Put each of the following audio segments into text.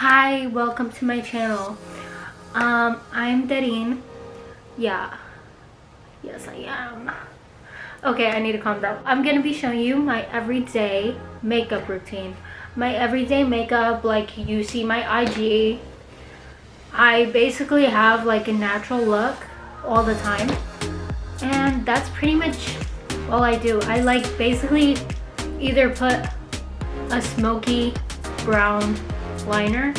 Hi, welcome to my channel. I'm Darine. Yeah, yes I am. Okay, I need to calm down. I'm gonna be showing you my everyday makeup routine. My everyday makeup, like you see my IG. I basically have like a natural look all the time. And that's pretty much all I do. I like basically either put a smoky brown liner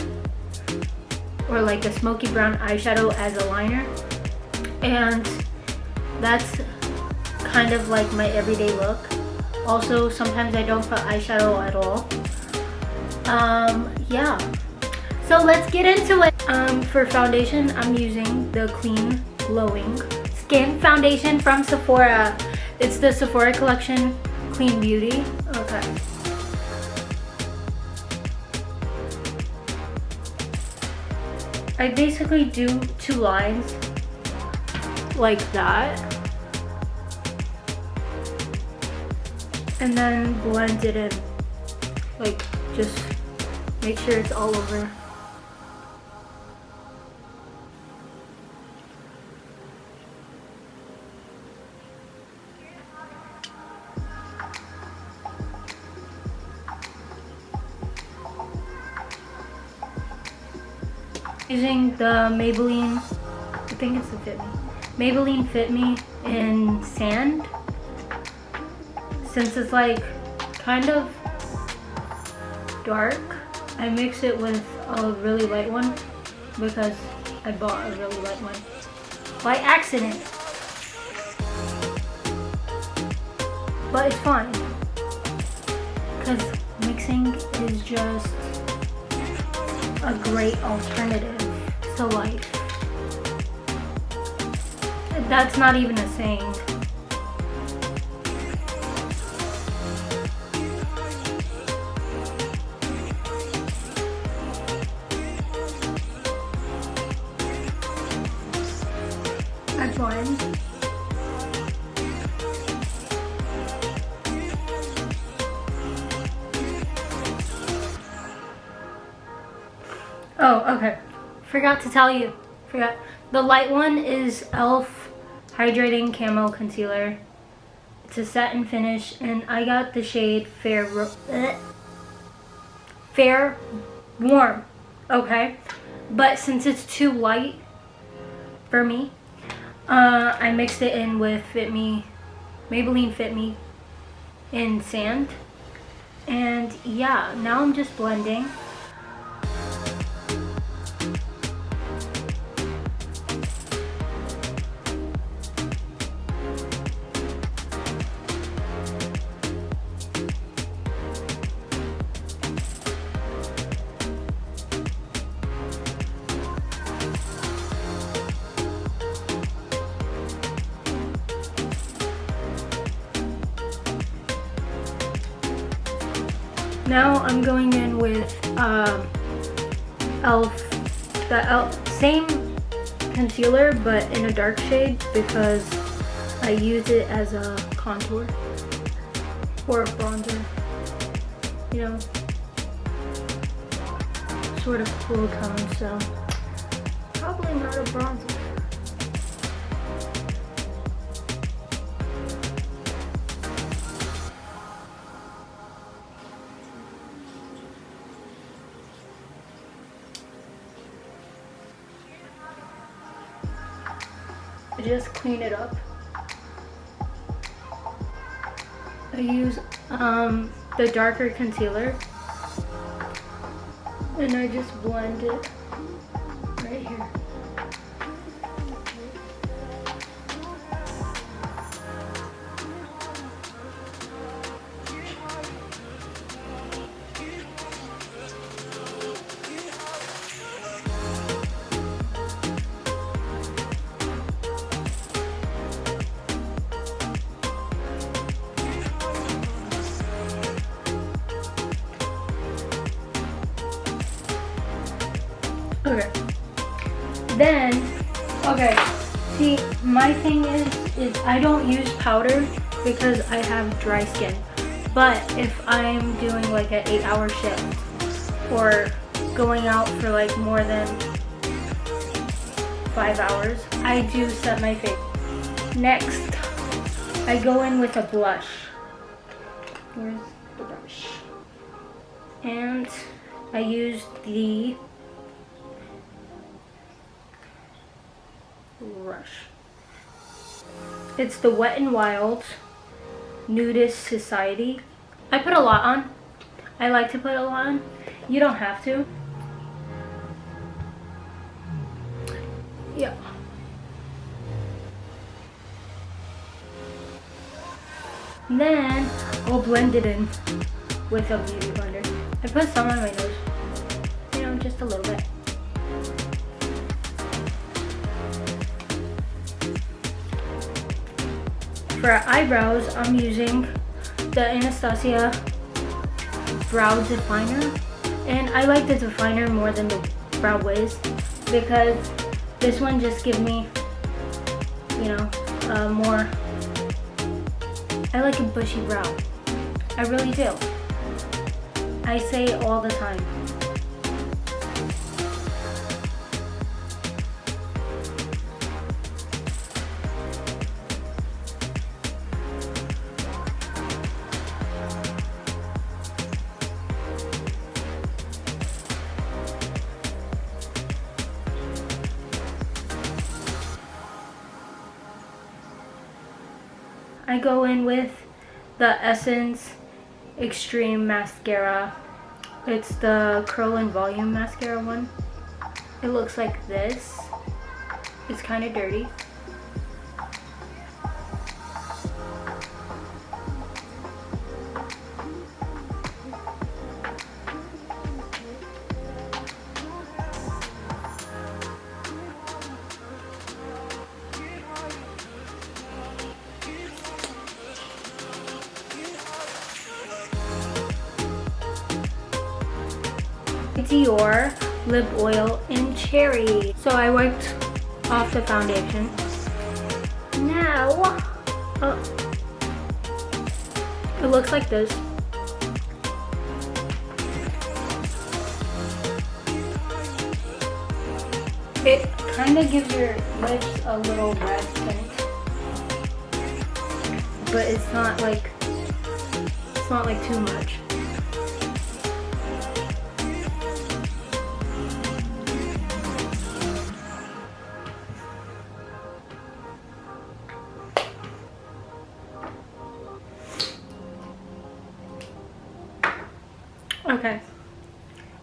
or like a smoky brown eyeshadow as a liner, and that's kind of like my everyday look. Also, sometimes I don't put eyeshadow at all. Yeah, so let's get into it. For foundation, I'm using the Clean Glowing Skin Foundation from Sephora. It's the Sephora collection, Clean Beauty. Okay. I basically do 2 lines like that and then blend it in, like just make sure it's all over. Using the Maybelline, I think it's the Fit Me. Maybelline Fit Me in Sand. Since it's like kind of dark, I mix it with a really light one because I bought a really light one by accident. But it's fine because mixing is just a great alternative to life. That's not even a saying. I blend. Oh, okay. Forgot to tell you. The light one is e.l.f. Hydrating Camo Concealer. It's a satin finish, and I got the shade Fair Warm. Okay, but since it's too light for me, I mixed it in with Maybelline Fit Me in Sand, and yeah, now I'm just blending. Now I'm going in with e.l.f. Same concealer but in a dark shade because I use it as a contour or a bronzer, you know, sort of cool tone, so probably not a bronzer. I just clean it up. I use the darker concealer and I just blend it right here. Okay. Then, okay. See, my thing is I don't use powder because I have dry skin. But if I'm doing like an 8-hour shift or going out for like more than 5 hours, I do set my face. Next, I go in with a blush. Here's the brush. And I use the brush. It's the Wet n Wild Nudist Society. I put a lot on. I like to put a lot on. You don't have to. Yeah. Then we'll blend it in with a beauty blender. I put some on my nose. You know, just a little bit. For eyebrows, I'm using the Anastasia Brow Definer. And I like the definer more than the brow wiz because this one just gives me, you know, more. I like a bushy brow. I really do. I say it all the time. I go in with the Essence Extreme Mascara. It's the Curl and Volume Mascara one. It looks like this. It's kind of dirty. Dior lip oil in cherry. So I wiped off the foundation. Now, it looks like this. It kind of gives your lips a little red tint, but it's not like too much. Okay,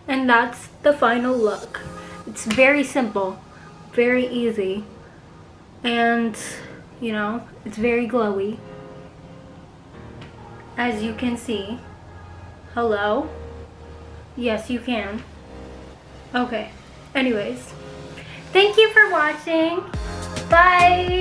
and that's the final look. It's very simple, very easy, and you know, it's very glowy, as you can see. Hello? Yes, you can. Okay, anyways, thank you for watching. Bye.